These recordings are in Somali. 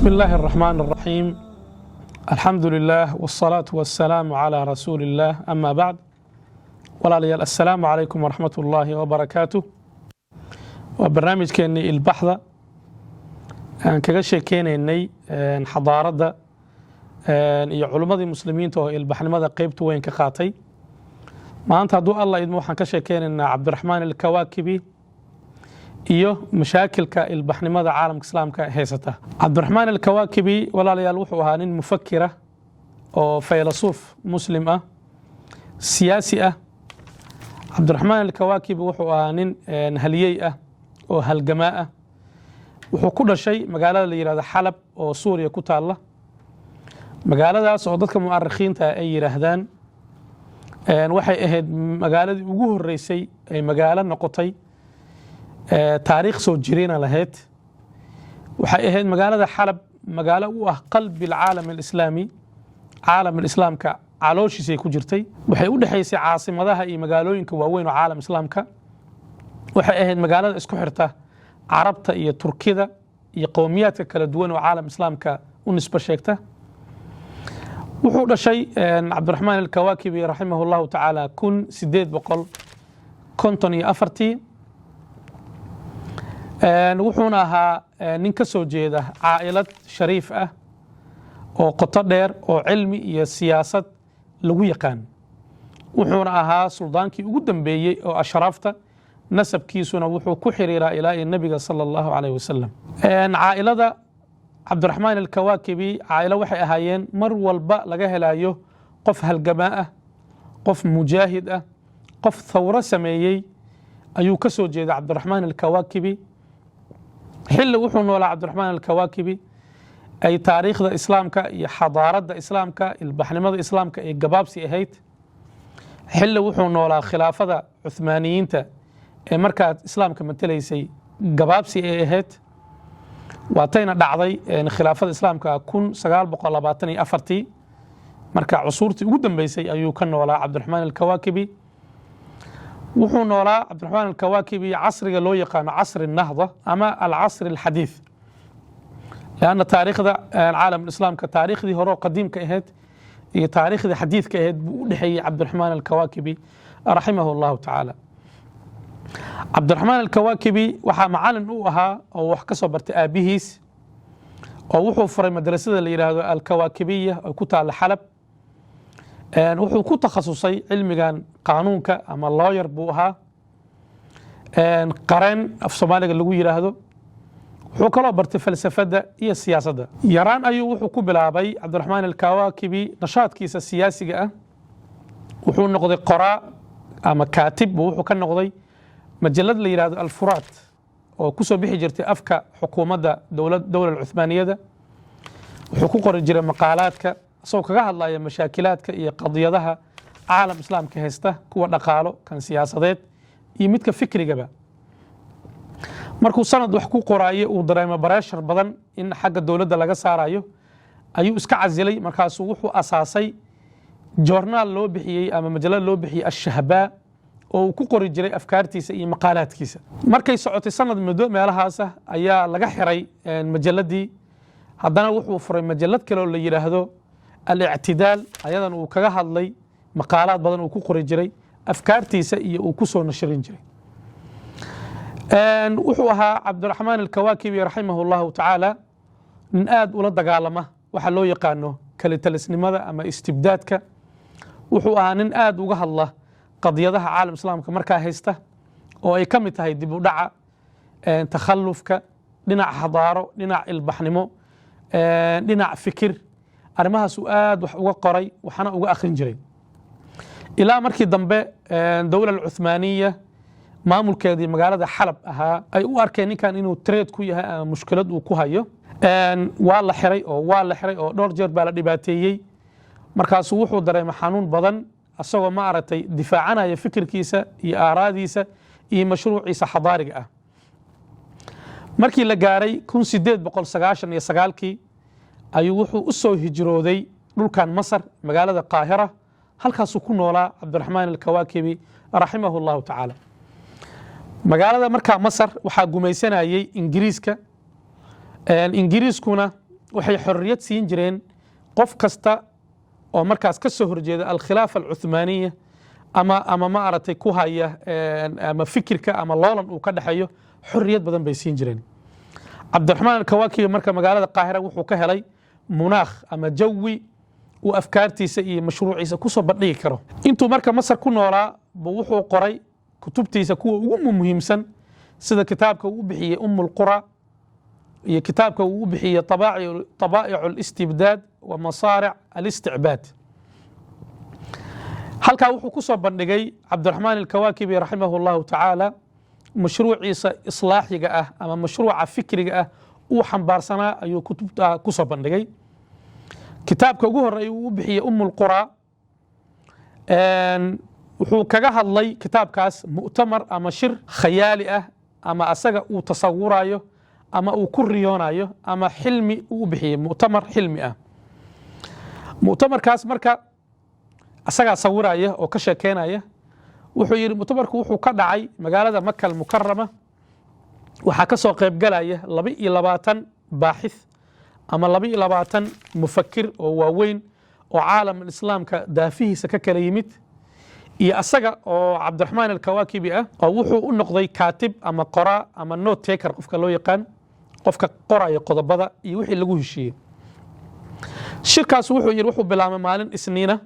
بسم الله الرحمن الرحيم. الحمد لله والصلاة والسلام على رسول الله أما بعد. والعليال السلام عليكم ورحمة الله وبركاته. وبرنامج كأني البحث أن كجشة كأني حضارة علماء المسلمين تو البحث ماذا قيبت وين كقاطي ما أنت هدو الله يدمو حنكشة كأن عبد الرحمن الكواكبي iyo mashaakilka ilbaxnimada caalamka islaamka heysata cabdiraxmaan alkawaakibi walaalayaal wuxuu ahaa nin mufakira oo faylasuuf muslim ah siyaasi ah cabdiraxmaan alkawaakibi wuxuu ahaa nin haliyey ah oo halgamaa ah wuxuu ku dhashay magaalada la yiraahdo xalab oo suuriya ku taala magaaladaas oo dadka mu'arikhiinta ay yiraahdaan waxay ahayd magaaladii ugu horeysay ay magaalo noqotay taariikh soo jirina lahayd waxay ahayd magaalada xalab magaalo u ah qalbi العالم الإسلامي caalam islaamka calooshiisay ku jirtay waxay u dhaxaysay caasimadaha iyo magaalooyinka waaweyn oo caalam islaamka waxay ahayd magaalada isku xirta carabta iyo turkida iyo qowmiyadka kala duwan oo caalam islaamka u nisba sheegta wuxuu dhashay cabdiraxmaan alkawaakibi rahimahullahu ta'ala 1854 wuxuuna ahaa nin ka soo jeeda caa'ilad shariif ah oo qoto dheer oo cilmi iyo siyaasad lagu yaqaan wuxuuna ahaa suldaankii ugu dambeeyay oo ashraafta nasabkiisuna wuxuu ku xiriiraa ilaa nabiga sallallahu alayhi wasallam caa'ilada cabdiraxmaan alkawaakibi caa'ilo waxay ahaayeen mar walba laga helayo qof halgamaa ah qof mujaahid ah qof thawra sameeyay ayuu ka soo jeeda cabdiraxmaan alkawaakibi xilli wuxuu noolaa cabdiraxmaan alkawaakibi ay taariikhda islaamka iyo xadaaradda islaamka ilbaxnimada islaamka ay gabaabsi ahayd xilli wuxuu noolaa khilaafada cuthmaaniyiinta ee markaa islaamka matalaysay gabaabsi ay ahayd waatayna dhacday khilaafada islaamka 1924 marka cusurtii ugu dambeysay ayuu ka noolaa cabdiraxmaan alkawaakibi wuxuu noolaa cabdiraxmaan alkawaakibi casriga loo yaqaano casri nahda ama alcasri alxadiith لأن تاريخ العالم الإسلام كتاريخ ذي هرو قديم كأهد تاريخ ذي حديث كأهد بودحي عبد الرحمن الكواكبي رحمه الله تعالى عبد الرحمن الكواكبي وحا معالن أوها أو وحكسو برتآبيهيس أو وحو فري مدرسة اللي يرادو الكواكبية أو كتا الحلب وحو كو تخصصي علمي كان قانونك أما اللاير بوها قرن في صوماليا اللي يرادو wuxuu kaloo bartay falsafada iyo siyaasadda yaraan ayuu wuxuu ku bilaabay cabdiraxmaan alkawaakibi nashaadkiisa siyaasiga ah wuxuu noqday qoraa ama kaatib wuxuu ka noqday majallad la yiraahdo al-furaat oo ku soo bixi jirtay afka xukuumadda dawladda Uthmaaniyada wuxuu ku qori jiray maqaalaadka soo kaga hadlaya mashaakilaadka iyo qadiyadaha caalam islaamka haysta kuwa dhaqaalo kan siyaasadeed iyo midka fikrigaba markuu sanad wax ku qoraayo uu dareemo barashar badan in xagga dawladda laga saarayo ayuu iska casilay markaas wuxuu asaasay joornaal loo bixiyay ama majallad loo bixiyay ash-shahbaa oo ku qori jiray afkaartiisa iyo maqaalaadkiisa markay socotay sanad muddo meelahaas ayaa laga xiray majalladii haddana wuxuu furay majallad kale oo la yiraahdo al-i'tidaal ayadan uu kaga hadlay maqaalaad badan uu ku qori jiray afkaartiisa iyo uu ku soo nashrin jiray wuxuu ahaa cabdiraxmaan alkawaakibi rahimahullahu ta'ala nin aad ula dagaalama waxa loo yaqaano kala talisnimada ama istibdaadka wuxuu ahaa nin aad uga hadla qadiyadaha caalam islaamka markaa haysta oo ay kamid tahay dib u dhaca takhallufka dhinac xadaaro dhinac ilbaxnimo dhinac fikir arimahaas uu aad wax uga qoray waxana uga akhrin jiray ilaa markii dambe dawladda Uthmaaniya maamulkeedii magaalada xalab ahaa ay u arkeen ninkan inuu trade ku yahay ama mushkilad uu ku hayo waa la xiray oo dhowr jeer baa la dhibaateeyay markaas wuxuu dareemay xanuun badan asagoo ma aragtay difaacanaya fikirkiisa iyo aaraadiisa iyo mashruuciisa xadaariga ah markii la gaaray 1899 ayuu wuxuu u soo hijrooday dhulkan Masar magaalada Qaahira halkaas uu ku noolaa cabdiraxmaan alkawaakibi rahimahullahu ta'ala magaalada markaa Masar waxaa gumaysanayay Ingiriiska ingiriiskuna waxay xorriyad siin jireen qof kasta oo markaas ka soo horjeeda alkhilaafa alcuthmaaniya ama ma aragtay ku haya ama fikirka ama loolan uu ka dhexeeyo xorriyad badan bay siin jireen. cabdiraxmaan alkawaakibi marka magaalada qaahira wuxuu ka helay munaakh ama jawi uu afkaartiisa iyo mashruuciisa kusoo bandhigi karo. intuu marka masar ku noolaa buu wuxuu qoray kutubtiisa kuwa ugu muhiimsan sida kitaabka uu bixiyey umulqura iyo kitaabka uu bixiyey طabaa'ic اlistibdaad wa masaaric alisticbaad. halkaa wuxuu ku soo bandhigay cabdiraxmaan alkawaakibi raximahu llahu tacaala mashruuciisa islaaxiga ah ama mashruuca fikriga ah uu xambaarsanaa ayuu kutubta ku soo bandhigay. kitaabka ugu horeeya uu bixiyey umulqura wuxuu kaga hadlay kitaabkaas mu'tamar ama shir khayaali ah ama asaga uu tasawurayo ama uu ku riyoonayo ama xilmi uu bixiyey mu'tamar xilmi ah. mu'tamarkaas marka asagaa sawiraya oo ka sheekeynaya. wuxuu yidhi mu'tamarku wuxuu ka dhacay magaalada maka almukarama. waxaa ka soo qaybgalaya 22 baaxith ama 22 mufakir oo waaweyn oo caalam islaamka daafihiisa ka kala yimid iyo asaga oo cabdiraxmaan alkawaakibi ah oo wuxuu u noqday kaatib ama qoraa ama note taker qofka loo yaqaan qofka qoraya qodobada iyo wixii lagu heshiiyey. shirkaas wuxuu yidhi wuxuu bilaabay maalin isniina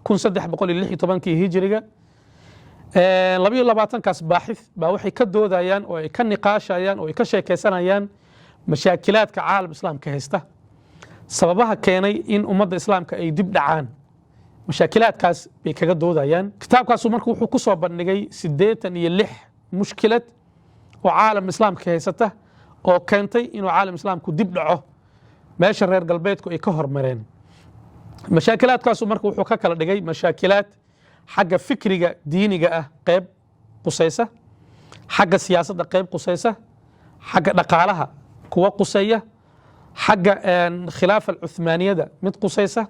1316 hijriga. 22kaas baaxith baa waxay ka doodayaan oo ay ka niqaashayaan oo ay ka sheekaysanayaan mashaakilaadka caalam islaamka haysta, sababaha keenay in ummadda islaamka ay dib dhacaan. mashaakilaadkaas bay kaga doodayaan. kitaabkaasu marka wuxuu ku soo bandhigay 86 mushkilad oo caalam islaamka haysata oo keentay inuu caalam islaamku dib dhaco meesha reer galbeedku ay ka hormareen. mashaakilaadkaasu marka wuxuu ka kala dhigay mashaakilaad xagga fikriga diiniga ah qayb qusaysa, xagga siyaasadda qayb qusaysa, xagga dhaqaalaha kuwa quseeya, xagga khilaafa alcuthmaaniyada mid qusaysa,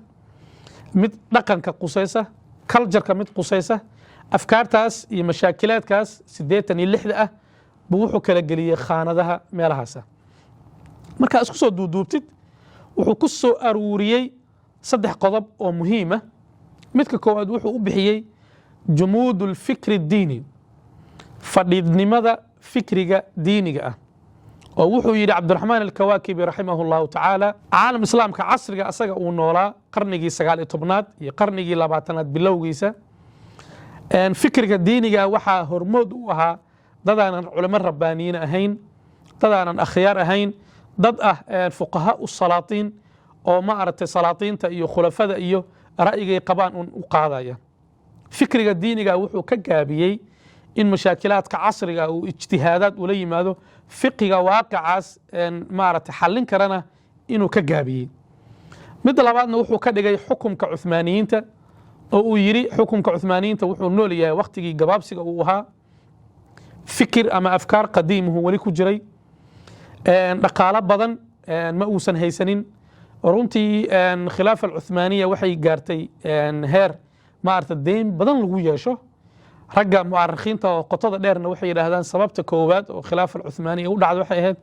mid dhaqanka qusaysa, cultureka mid qusaysa. afkaartaas iyo mashaakilaadkaas 86 ah buu wuxuu kala geliyey khaanadaha meelahaasa. markaa isku soo duuduubtid wuxuu ku soo aruuriyey 3 qodob oo muhiima. midka koowaad wuxuu u bixiyey jumuud ulfikri diini, fadhiidnimada fikriga diiniga ah, oo wuxuu yidhi cabdiraxmaan alkawaakibi raximahu llahu tacaala caalam islaamka casriga asaga uu noolaa qarnigii 19aad iyo qarnigii 20aad bilowgiisa. fikriga diiniga waxaa hormood u ahaa dadaanan culamo rabbaaniyiin ahayn, dadaanan akhyaar ahayn, dad fuqahaa u salaatiin oo ma aragtay salaatiinta iyo khulafada iyo ra'yigay qabaan u qaadaya. fikriga diiniga wuxuu ka gaabiyey in mashaakilaadka casriga uu ijtihaadaad ula yimaado, fiqiga waaqicaas maaragtay xallin karana inuu ka gaabiyey. midda labaadna wuxuu ka dhigay xukumka cuthmaaniyiinta oo uu yidhi xukumka cuthmaaniyiinta wuxuu nool yahay waqtigii gabaabsiga uu ahaa, fikir ama afkaar qadiimuhu weli ku jiray, dhaqaalo badan ma uusan haysanin. runtii khilaafa alcuthmaaniya waxay gaartay heer maaragta deyn badan lagu yeesho. ragga mu'arikhiinta oo qotada dheerna waxay yidhaahdaan sababta koowaad oo khilaafa alcuthmaaniya u dhacda waxay ahayd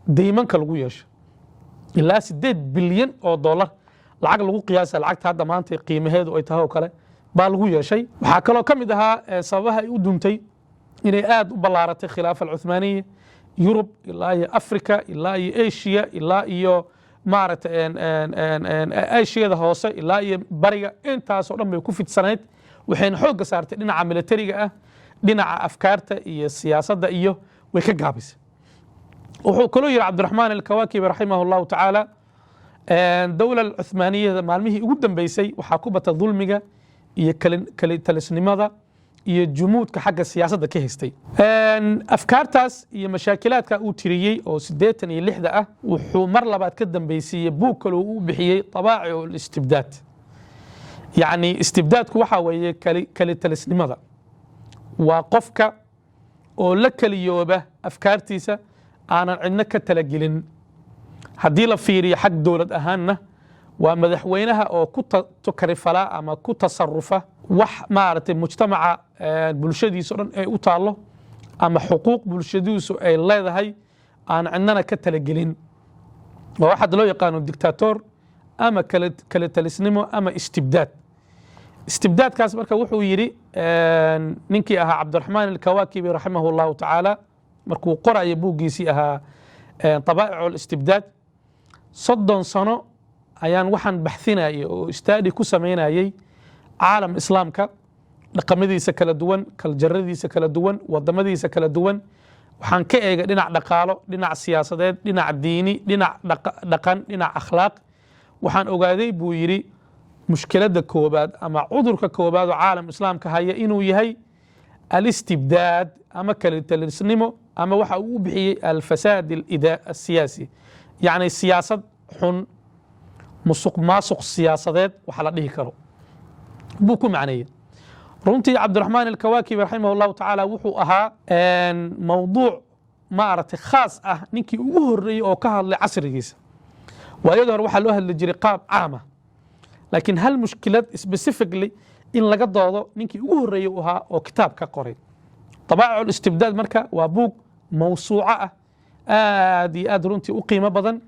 deymanka lagu yeesho. ilaa 8 bilyan oo dollar lacag lagu qiyaasa lacagta hadda maanta qiimaheedu ay tahay oo kale baa lagu yeeshay. waxaa kaloo ka mid ahaa sababaha ay u duntay inay aad u ballaaratay khilaafa alcuthmaaniya yurub ilaa iyo africa ilaa iyo asia ilaa iyo maaragtay ashiyada hoose ilaa iyo bariga intaasoo dhan bay ku fidsanayd. waxayna xoogga saartay dhinaca militariga ah, dhinaca afkaarta iyo siyaasadda iyo way ka gaabisay. wuxuu kaloo yidhi cabdiraxmaan alkawaakibi raximahu llahu tacaala dowla alcuthmaaniyada maalmihii ugu dambeysay waxaa ku bata dulmiga iyo kalitalisnimada iyo jumuudka xagga siyaasadda ka haystay. afkaartaas iyo mashaakilaadka uu tiriyey oo 86 ah wuxuu mar labaad ka dambeysiiyey buug kaloo u bixiyey طabaa'ic alistibdaad. yacni istibdaadku waxaa weeye kalitalisnimada, waa qofka oo la keliyooba afkaartiisa aanan cidno ka talagelin. haddii la fiiriyo xag dowlad ahaanna waa madaxweynaha oo ku takrifala ama ku tasarufa wax maaragtay mujtamaca bulshadiisa o dhan ay u taallo ama xuquuq bulshadiisu ay leedahay aan cidnana ka talagelin. waa waxaad loo yaqaano dictator ama kala talisnimo ama istibdaad. istibdaadkaas marka wuxuu yidhi ninkii ahaa cabdiraxmaan alkawaakibi raximahu llahu tacaala markuu qoraya buuggiisii ahaa طabaa'ic اlistibdaad 30 sano ayaan waxaan baxinayay oo istaadi ku samaynayay caalam islaamka dhaqamadiisa kala duwan, kaljaradiisa kala duwan, wadamadiisa kala duwan. waxaan ka eegay dhinac dhaqaalo, dhinac siyaasadeed, dhinac diini, dhinac dhaqan, dhinac akhlaaq. waxaan ogaaday buu yidhi mushkiladda koobaad ama cudurka koobaad oo caalam islaamka haya inuu yahay alistibdaad ama kalitalisnimo ama waxa uu u bixiyey alfasaad asiyaasi, yacni siyaasad xun, musuq maasuq siyaasadeed waxa la dhihi karo buu ku macneeyey. runtii cabdiraxmaan alkawaakibi raximah llahu tacaala wuxuu ahaa mawduuc maaragtay khaas ah ninkii ugu horreeyey oo ka hadlay casrigiisa. waayadii hore waxaa loo hadli jiray qaab caama, laakiin hal mushkilad specifically in laga doodo ninkii ugu horreeyey u ahaa oo kitaab ka qoray. طabaa'ic اlistibdaad marka waa buug mawsuuco ah aad iyo aad runtii u qiimo badan.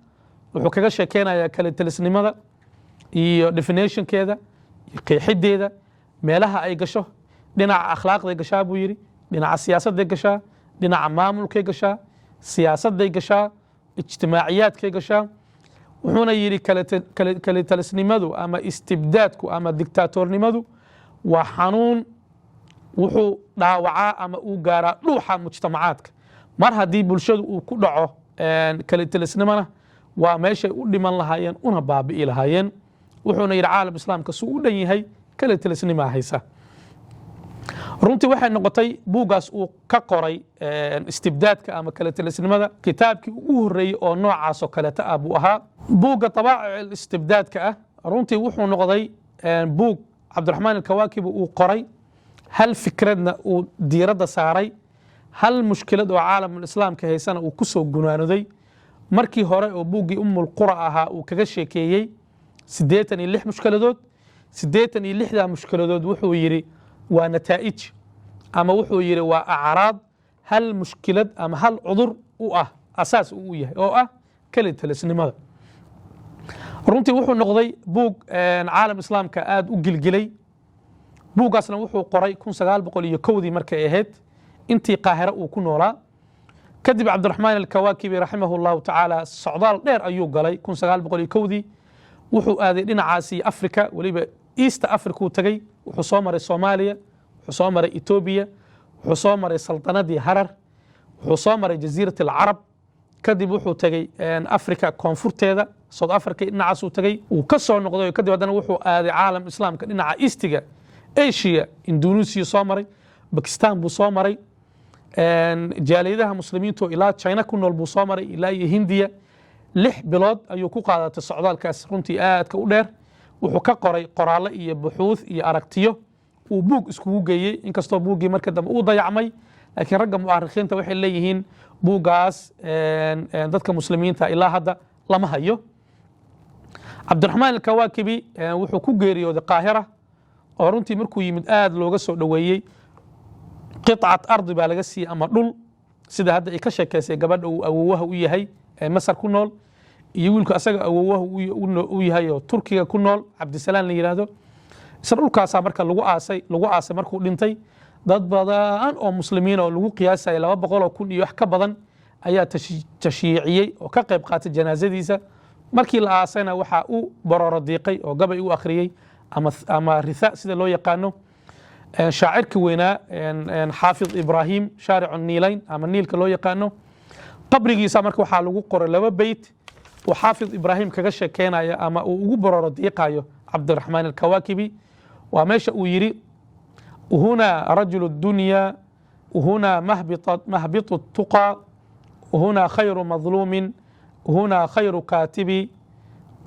wuxuu kaga sheekeynayaa kalitalisnimada iyo definitionkeeda iyo qeexideeda, meelaha ay gasho, dhinaca akhlaaqday gashaa buu yidhi, dhinaca siyaasadday gashaa, dhinaca maamulkay gashaa, siyaasadday gashaa, ijtimaaciyaadkay gashaa. wuxuuna yidhi kalitalisnimadu ama istibdaadku ama dictaatornimadu waa xanuun, wuxuu dhaawacaa ama uu gaaraa dhuuxa mujtamacaadka. mar haddii bulshadu uu ku dhaco kalitalisnimona waa meeshay u dhiman lahaayeen una baabi'i lahaayeen. wuxuuna yidhi caalam islaamka suu u dhan yahay kalitalisnimaa haysa. runtii waxay noqotay buuggaas uu ka qoray istibdaadka ama kalitalisnimada kitaabkii ugu horreeyey oo noocaasoo kaleta ah buu ahaa. buugga طabaa'ic istibdaadka ah runtii wuxuu noqday buug cabdiraxmaan alkawaakibi uu qoray, hal fikradna uu diiradda saaray, hal mushkilad oo caalamulislaamka haysana uu ku soo gunaanoday. markii hore oo buuggii umulqura ahaa uu kaga sheekeeyey 86 mushkiladood. 86daa mushkiladood wuxuu yidhi waa nataa'ij ama wuxuu yidhi waa acraad hal mushkilad ama hal cudur u ah asaas uu yahay oo ah kalitalisnimada. runtii wuxuu noqday buug caalam islaamka aad u gilgilay. buuggaasna wuxuu qoray 1901dii markay ahayd intii qaahira uu ku noolaa. kadib cabdiraxmaan alkawaakibi raximahu llahu tacaala socdaal dheer ayuu galay 1901dii. wuxuu aaday dhinacaasi africa, weliba east africa uu tagay. wuxuu soo maray soomaaliya, wuxuu soo maray etoobiya, wuxuu soo maray saltanadii harar, wuxuu soo maray jasiirat alcarab. kadib wuxuu tegey africa koonfurteeda, south africa dhinacaasuu tegey. wuu ka soo noqday kadib haddana wuxuu aaday caalam islaamka dhinaca eastiga, asia, indonesia soo maray, bakistan buu soo maray, jaaliyadaha muslimiintu ilaa china ku nool buu soo maray, ilaa iyo hindiya. 6 bilood ayuu ku qaadatay socdaalkaas runtii aadka u dheer. wuxuu ka qoray qoraallo iyo buxuuth iyo aragtiyo uu buug iskugu geeyey, inkastoo buuggii marka dambe uu dayacmay. laakiin ragga mu'arikhiinta waxay leeyihiin buuggaas dadka muslimiinta ilaa hadda lama hayo. cabdiraxmaan alkawaakibi wuxuu ku geeriyooday qaahira oo runtii markuu yimid aad looga soo dhoweeyey. qitcat ardi baa laga siiyey ama dhul, sida hadda ay ka sheekaysay gabadha uu awowaha u yahay ee masar ku nool iyo wiilku asaga awowaha u yahay oo turkiga ku nool, cabdisalaan la yidhaahdo. isla dhulkaasaa marka lagu aasay markuu dhintay. dad badan oo muslimiin oo lagu qiyaasaya 200,000 iyo wax ka badan ayaa tashiiciyey oo ka qayb qaatay janaasadiisa. markii la aasayna waxaa u baroro diiqay oo gabay u akhriyey ama ritha sida loo yaqaano shaacirka weynaa xaafid ibraahim shaaricu niilayn ama niilka loo yaqaano. qabrigiisa marka waxaa lagu qoray 2 beyt uu xaafid ibraahim kaga sheekeynaya ama uu ugu baroro diiqayo cabdiraxmaan alkawaakibi. waa meesha uu yidhi هنا رجل الدنيا وهنا مهبط التقى وهنا خير مظلوم وهنا خير كاتب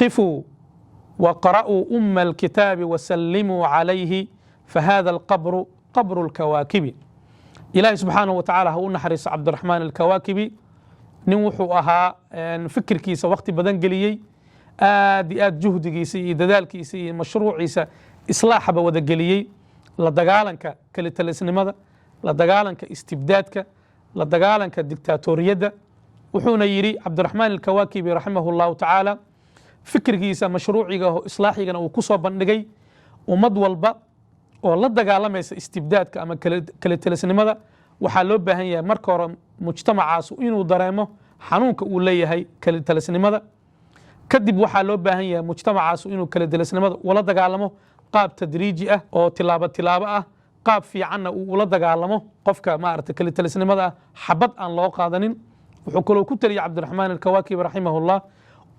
قفوا وقرأوا أم الكتاب وسلموا عليه فهذا القبر قبر الكواكب. إلهي سبحانه وتعالى هو نحرس عبد الرحمن الكواكبي نوحوا أها فكر كيسا وقت بدن قليي آدي جهد كيسي ددال كيسي مشروع كيسا إصلاح بودا قليي la dagaalanka kalitalisnimada, la dagaalanka istibdaadka, la dagaalanka dictaatoriyadda wuxuuna yidhi cabdiraxmaan alkawaakibi raximahu llahu tacaala fikirkiisa mashruuciga oo islaaxigana uu ku soo bandhigay ummad walba oo la dagaalamaysa istibdaadka ama kala telisnimada waxaa loo baahan yahay marka hore mujtamacaasu inuu dareemo xanuunka uu leeyahay kala telisnimada. kadib waxaa loo baahan yahay mujtamacaasu inuu kala telisnimada ula dagaalamo qaab tadriiji ah oo tilaabo tilaabo ah, qaab fiicanna uu ula dagaalamo qofka maaragtay kala telisnimada ah xabad aan loo qaadanin. wuxuu kaloo ku taliyay cabdiraxmaan alkawaakibi raximahullah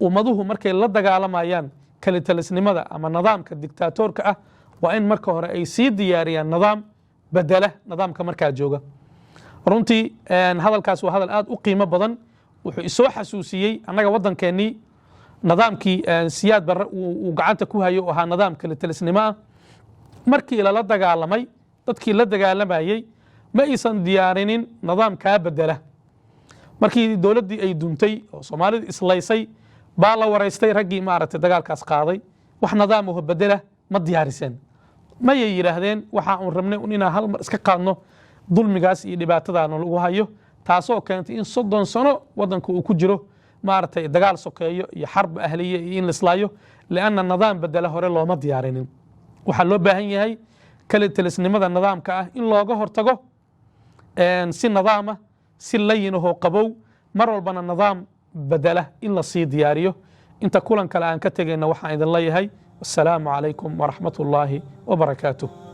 ummaduhu markay la dagaalamayaan kala telisnimada ama nidaamka dictaatoorka ah waa in marka hore ay sii diyaariyaan nidaam bedela nidaamka markaa jooga. runtii hadalkaas waa hadal aad u qiimo badan. wuxuu isoo xasuusiyey annaga waddankeennii nidaamkii siyaad barre uu gacanta ku hayo oo ahaa nidaam kala telisnimo ah. markii lala dagaalamay dadkii la dagaalamayey ma aysan diyaarinin nidaam kaa bedela. markii dowladdii ay duntay oo soomaalida islaysay baa la waraystay raggii maaragtay dagaalkaas qaaday wax nidaam oo bedela ma diyaariseen. mayay yidhaahdeen waxa uun rabnay inaan hal mar iska qaadno dulmigaas iyo dhibaatadaana lagu hayo, taasoo keentay in 30 sano waddanka uu ku jiro maaragtay dagaal sokeeyo iyo xarb ahliye iyo in lislaayo lianna nidaam bedela hore looma diyaarinin. waxaa loo baahan yahay kala telisnimada nidaamka ah in looga hortago si nidaama si layinahoo qabow mar walbana nidaam bedela in la sii diyaariyo. inta kulan kale aan ka tegayna waxaan idin leeyahay wassalaamu calaykum waraxmat ullaahi wabarakaatuh.